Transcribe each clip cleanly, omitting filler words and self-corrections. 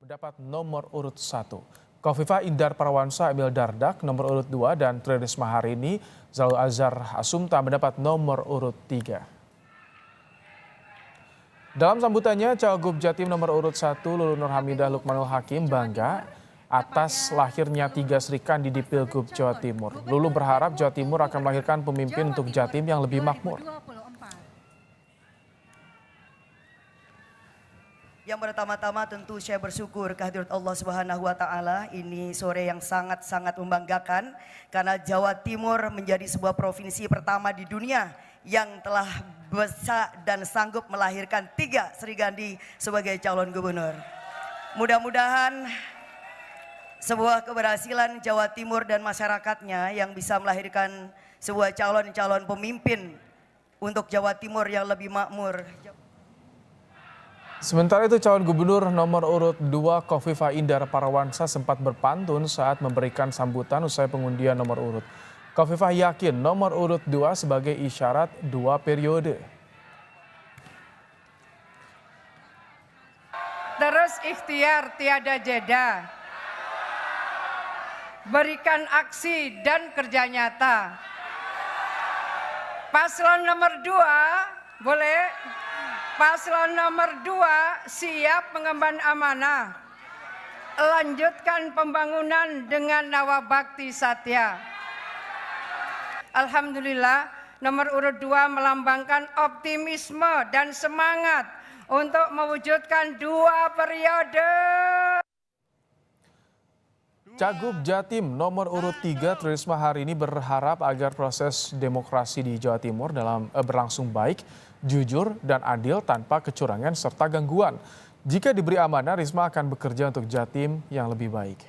mendapat nomor urut 1. Khofifah Indar Parawansa Emil Dardak nomor urut 2 dan Tri Risma Harini Zalul Azhar Asumta mendapat nomor urut 3. Dalam sambutannya, Cawagup Jatim nomor urut 1 Lulu Nur Hamidah Lukmanul Hakim bangga atas lahirnya 3 Sri Kandi di Pilgub Jawa Timur. Lulu berharap Jawa Timur akan melahirkan pemimpin untuk Jatim yang lebih makmur. Yang pertama-tama tentu saya bersyukur kehadirat Allah Subhanahu wa taala. Ini sore yang sangat-sangat membanggakan karena Jawa Timur menjadi sebuah provinsi pertama di dunia yang telah bisa dan sanggup melahirkan 3 Sri Kandi sebagai calon gubernur. Mudah-mudahan sebuah keberhasilan Jawa Timur dan masyarakatnya yang bisa melahirkan sebuah calon-calon pemimpin untuk Jawa Timur yang lebih makmur. Sementara itu calon gubernur nomor urut 2 Khofifah Indar Parawansa sempat berpantun saat memberikan sambutan usai pengundian nomor urut. Khofifah yakin nomor urut 2 sebagai isyarat 2 periode. Terus ikhtiar tiada jeda. Berikan aksi dan kerja nyata. Paslon nomor 2 boleh? Paslon nomor 2 siap mengemban amanah. Lanjutkan pembangunan dengan nawa bakti satya. Alhamdulillah nomor urut 2 melambangkan optimisme dan semangat untuk mewujudkan 2 periode. Cagup Jatim nomor urut 3 Tri Risma Harini berharap agar proses demokrasi di Jawa Timur berlangsung baik, jujur dan adil tanpa kecurangan serta gangguan. Jika diberi amanah, Risma akan bekerja untuk Jatim yang lebih baik.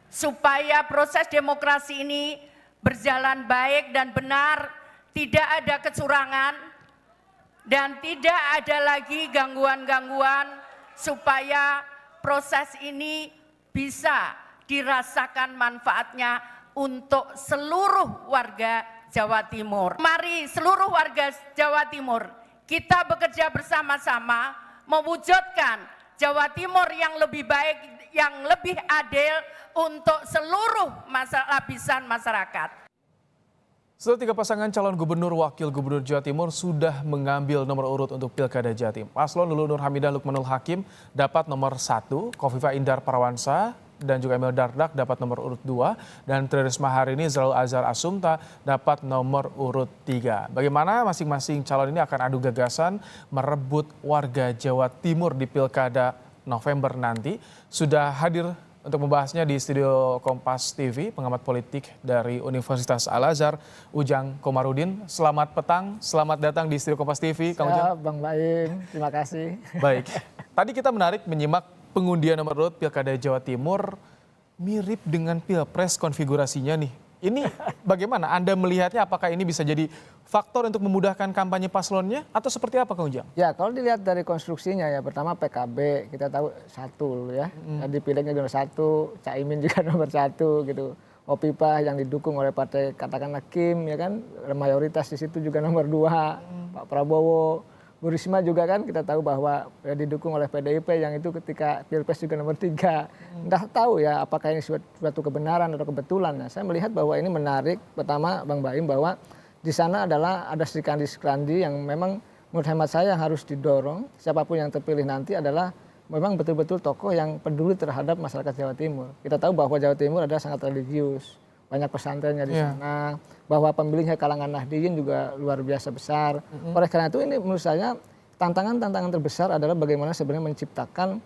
Supaya proses demokrasi ini berjalan baik dan benar, tidak ada kecurangan dan tidak ada lagi gangguan-gangguan, supaya proses ini bisa dirasakan manfaatnya untuk seluruh warga Jawa Timur. Mari seluruh warga Jawa Timur kita bekerja bersama-sama mewujudkan Jawa Timur yang lebih baik, yang lebih adil untuk seluruh lapisan masyarakat. Setelah 3 pasangan calon gubernur wakil gubernur Jawa Timur sudah mengambil nomor urut untuk Pilkada Jatim. Paslon Lulu Nur Hamidah Lukmanul Hakim dapat nomor 1, Khofifah Indar Parawansa dan juga Emil Dardak dapat nomor urut 2, dan Tri Risma Harini Zalul Azhar Asumta dapat nomor urut 3. Bagaimana masing-masing calon ini akan adu gagasan merebut warga Jawa Timur di Pilkada November nanti. Sudah hadir untuk membahasnya di studio Kompas TV, pengamat politik dari Universitas Al-Azhar, Ujang Komarudin. Selamat petang, selamat datang di studio Kompas TV, Kang Ujang. Bang Baim, terima kasih. Baik, tadi kita menarik menyimak pengundian nomor urut Pilkada Jawa Timur, mirip dengan Pilpres konfigurasinya nih. Ini bagaimana Anda melihatnya, apakah ini bisa jadi faktor untuk memudahkan kampanye paslonnya atau seperti apa Kang Ujang? Ya kalau dilihat dari konstruksinya ya, pertama PKB kita tahu 1 ya, dipilihnya nomor 1, Caimin juga nomor 1 gitu. Khofifah yang didukung oleh partai katakanlah Kim ya kan, mayoritas di situ juga nomor 2, Pak Prabowo. Bu Risma juga kan kita tahu bahwa ya, didukung oleh PDIP yang itu ketika Pilpres juga nomor 3. Entah tahu ya apakah ini suatu kebenaran atau kebetulan. Nah, saya melihat bahwa ini menarik. Pertama Bang Baim, bahwa di sana adalah ada Sri Kandi yang memang menurut hemat saya harus didorong. Siapapun yang terpilih nanti adalah memang betul-betul tokoh yang peduli terhadap masyarakat Jawa Timur. Kita tahu bahwa Jawa Timur adalah sangat religius. Banyak pesantrennya di sana, bahwa pemilihnya kalangan Nahdliyin juga luar biasa besar. Oleh karena itu ini menurut saya tantangan terbesar adalah bagaimana sebenarnya menciptakan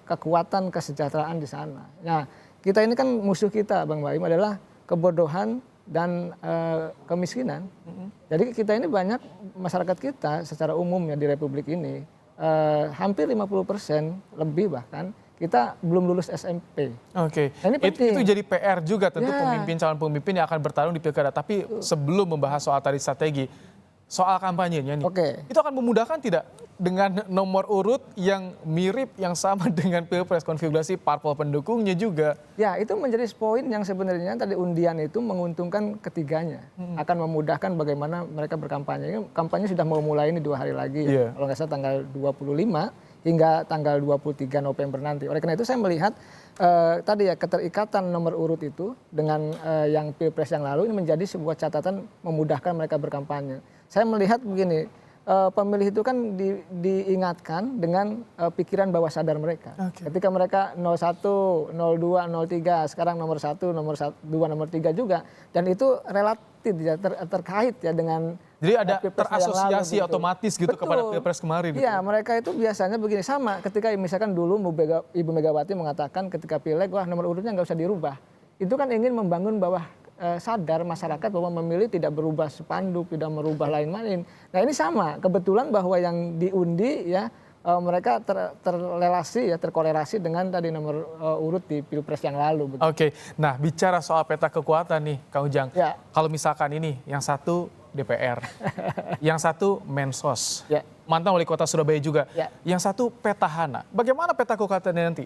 kekuatan kesejahteraan di sana. Nah, kita ini kan musuh kita Bang Baim adalah kebodohan dan kemiskinan. Jadi kita ini banyak masyarakat kita secara umum ya di Republik ini hampir 50% lebih bahkan kita belum lulus SMP. Oke, nah, ini itu jadi PR juga tentu calon pemimpin yang akan bertarung di Pilkada. Tapi sebelum membahas soal tadi strategi, soal kampanyenya nih. Oke. Itu akan memudahkan tidak dengan nomor urut yang mirip, yang sama dengan Pilpres, konfigurasi parpol pendukungnya juga? Ya, itu menjadi poin yang sebenarnya tadi undian itu menguntungkan ketiganya. Akan memudahkan bagaimana mereka berkampanye. Kampanye sudah mau mulai ini 2 hari lagi. Iya. Kalau nggak salah tanggal 25 hingga tanggal 23 November nanti. Oleh karena itu saya melihat tadi ya keterikatan nomor urut itu dengan yang Pilpres yang lalu ini menjadi sebuah catatan memudahkan mereka berkampanye. Saya melihat begini, pemilih itu kan diingatkan dengan pikiran bawah sadar mereka. Ketika mereka 01, 02, 03, sekarang nomor 1, nomor 2, nomor 3 juga. Dan itu relatif ya, terkait ya dengan Jadi ada Pilpres yang lalu, terasosiasi gitu. otomatis gitu Betul. kepada Pilpres kemarin. Iya, mereka itu biasanya begini, sama ketika misalkan dulu Ibu Megawati mengatakan ketika Pileg, wah nomor urutnya nggak usah dirubah. Itu kan ingin membangun bawah sadar masyarakat bahwa memilih tidak berubah spanduk, tidak merubah lain-lain. Nah ini sama, kebetulan bahwa yang diundi ya mereka terrelasi ya, terkorelasi dengan tadi nomor urut di Pilpres yang lalu. Oke, nah bicara soal peta kekuatan nih Kang Ujang. Ya. Kalau misalkan ini yang satu DPR, yang satu Mensos, Ya. mantan wali kota Surabaya juga, Ya. yang satu petahana. Bagaimana peta kekuatannya nanti?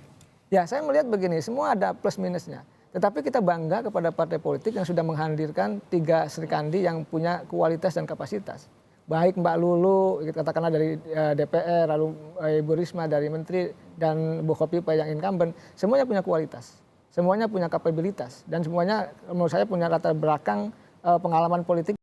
Ya, saya melihat begini, semua ada plus minusnya. Tetapi kita bangga kepada partai politik yang sudah menghadirkan 3 Serikandi yang punya kualitas dan kapasitas. Baik Mbak Lulu, katakanlah dari DPR, lalu Ibu Risma dari Menteri, dan Bu Khofifa yang incumbent, semuanya punya kualitas. Semuanya punya kapabilitas. Dan semuanya menurut saya punya latar belakang pengalaman politik.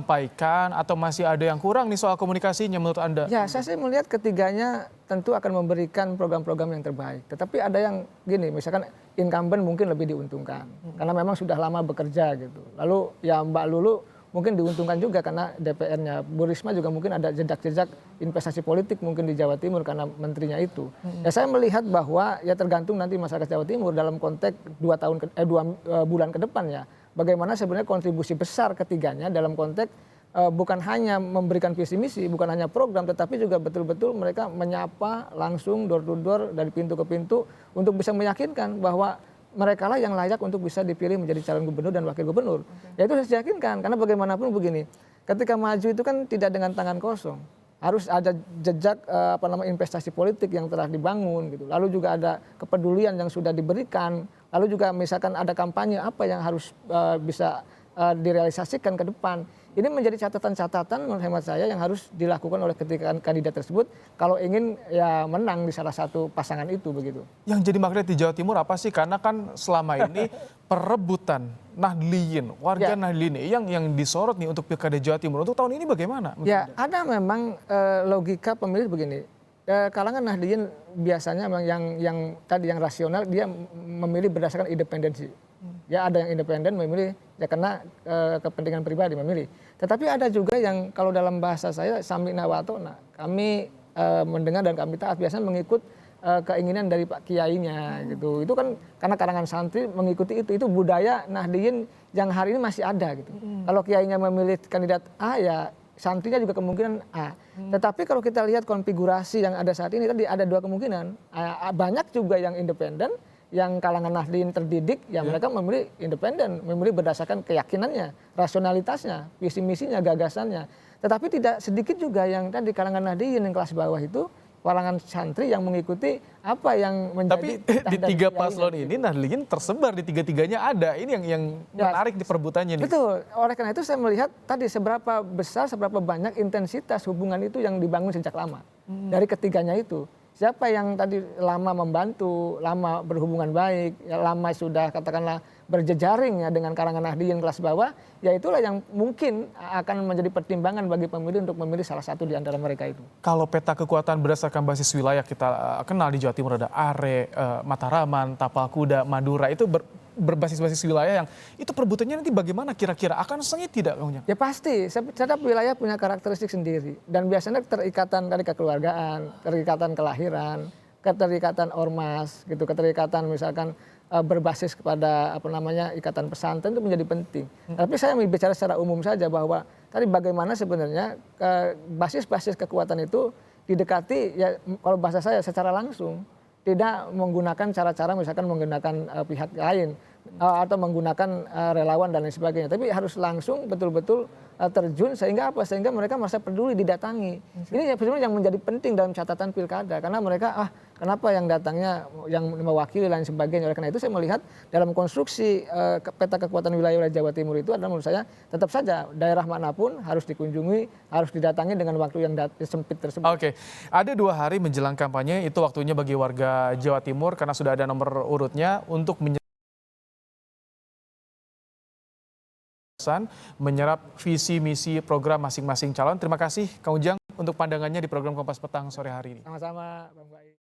Sampaikan atau masih ada yang kurang nih soal komunikasinya menurut Anda? Ya, saya sih melihat ketiganya tentu akan memberikan program-program yang terbaik. Tetapi ada yang gini, misalkan incumbent mungkin lebih diuntungkan. Karena memang sudah lama bekerja gitu. Lalu ya Mbak Lulu mungkin diuntungkan juga karena DPR-nya. Bu Risma juga mungkin ada jejak-jejak investasi politik mungkin di Jawa Timur karena menterinya itu. Ya saya melihat bahwa ya tergantung nanti masyarakat Jawa Timur dalam konteks 2 bulan ke depan ya. Bagaimana sebenarnya kontribusi besar ketiganya dalam konteks bukan hanya memberikan visi misi, bukan hanya program, tetapi juga betul-betul mereka menyapa langsung door to door dari pintu ke pintu untuk bisa meyakinkan bahwa mereka lah yang layak untuk bisa dipilih menjadi calon gubernur dan wakil gubernur. Ya itu harus diyakinkan, karena bagaimanapun begini, ketika maju itu kan tidak dengan tangan kosong. Harus ada jejak investasi politik yang telah dibangun gitu. Lalu juga ada kepedulian yang sudah diberikan. Lalu juga misalkan ada kampanye apa yang harus bisa direalisasikan ke depan. Ini menjadi catatan-catatan menurut hemat saya yang harus dilakukan oleh ketiga kandidat tersebut kalau ingin ya menang di salah satu pasangan itu begitu. Yang jadi magnet di Jawa Timur apa sih? Karena kan selama ini perebutan Nahdliyin, warga Nahdliyin yang disorot nih untuk Pilkada Jawa Timur. Untuk tahun ini bagaimana? Ya, ada memang logika pemilih begini. Kalangan Nahdliyin biasanya memang yang tadi yang rasional, dia memilih berdasarkan independensi. Ya ada yang independen memilih ya karena kepentingan pribadi memilih. Tetapi ada juga yang kalau dalam bahasa saya sami'na wa ata'na. Kami mendengar dan kami taat biasanya mengikut keinginan dari Pak Kiainya gitu. Itu kan karena kalangan santri mengikuti itu budaya Nahdliyin yang hari ini masih ada gitu. Kalau Kiainya memilih kandidat A ya santrinya juga kemungkinan A. Tetapi kalau kita lihat konfigurasi yang ada saat ini tadi ada 2 kemungkinan. Banyak juga yang independen, yang kalangan Nahdliyin terdidik, ya mereka memilih independen, memilih berdasarkan keyakinannya, rasionalitasnya, visi misinya, gagasannya. Tetapi tidak sedikit juga yang tadi kalangan Nahdliyin yang kelas bawah itu, kalangan santri yang mengikuti apa yang menjadi. Tapi di 3 paslon ini Nahdliyin tersebar di 3-3-nya ada. Ini yang menarik di perebutannya nih. Betul. Oleh karena itu saya melihat tadi seberapa besar, seberapa banyak intensitas hubungan itu yang dibangun sejak lama dari ketiganya itu. Siapa yang tadi lama membantu, lama berhubungan baik, ya lama sudah katakanlah berjejaring ya dengan kalangan Nahdliyin kelas bawah, ya itulah yang mungkin akan menjadi pertimbangan bagi pemilih untuk memilih salah satu di antara mereka itu. Kalau peta kekuatan berdasarkan basis wilayah kita kenal di Jawa Timur ada Are, Mataraman, Tapal Kuda, Madura, itu berbasis wilayah yang itu perebutannya nanti bagaimana kira-kira akan sengit tidak Kang Ujang? Ya pasti, setiap wilayah punya karakteristik sendiri dan biasanya keterikatan dari kekeluargaan, keterikatan kelahiran, keterikatan ormas gitu, keterikatan misalkan berbasis kepada ikatan pesantren itu menjadi penting. Tapi saya bicara secara umum saja bahwa tadi bagaimana sebenarnya basis-basis kekuatan itu didekati ya kalau bahasa saya secara langsung, tidak menggunakan cara-cara misalkan menggunakan pihak lain atau menggunakan relawan dan lain sebagainya, tapi harus langsung betul-betul terjun sehingga apa? Sehingga mereka merasa peduli didatangi. Ini sebenarnya yang menjadi penting dalam catatan pilkada karena mereka kenapa yang datangnya yang mewakili dan sebagainya. Oleh karena itu saya melihat dalam konstruksi peta kekuatan wilayah Jawa Timur itu adalah menurut saya tetap saja daerah manapun harus dikunjungi, harus didatangi dengan waktu yang sempit tersebut. Oke, ada 2 hari menjelang kampanye, itu waktunya bagi warga Jawa Timur karena sudah ada nomor urutnya untuk menyerap visi misi program masing-masing calon. Terima kasih Kang Ujang untuk pandangannya di program Kompas Petang sore hari ini. Sama-sama Bang Baik.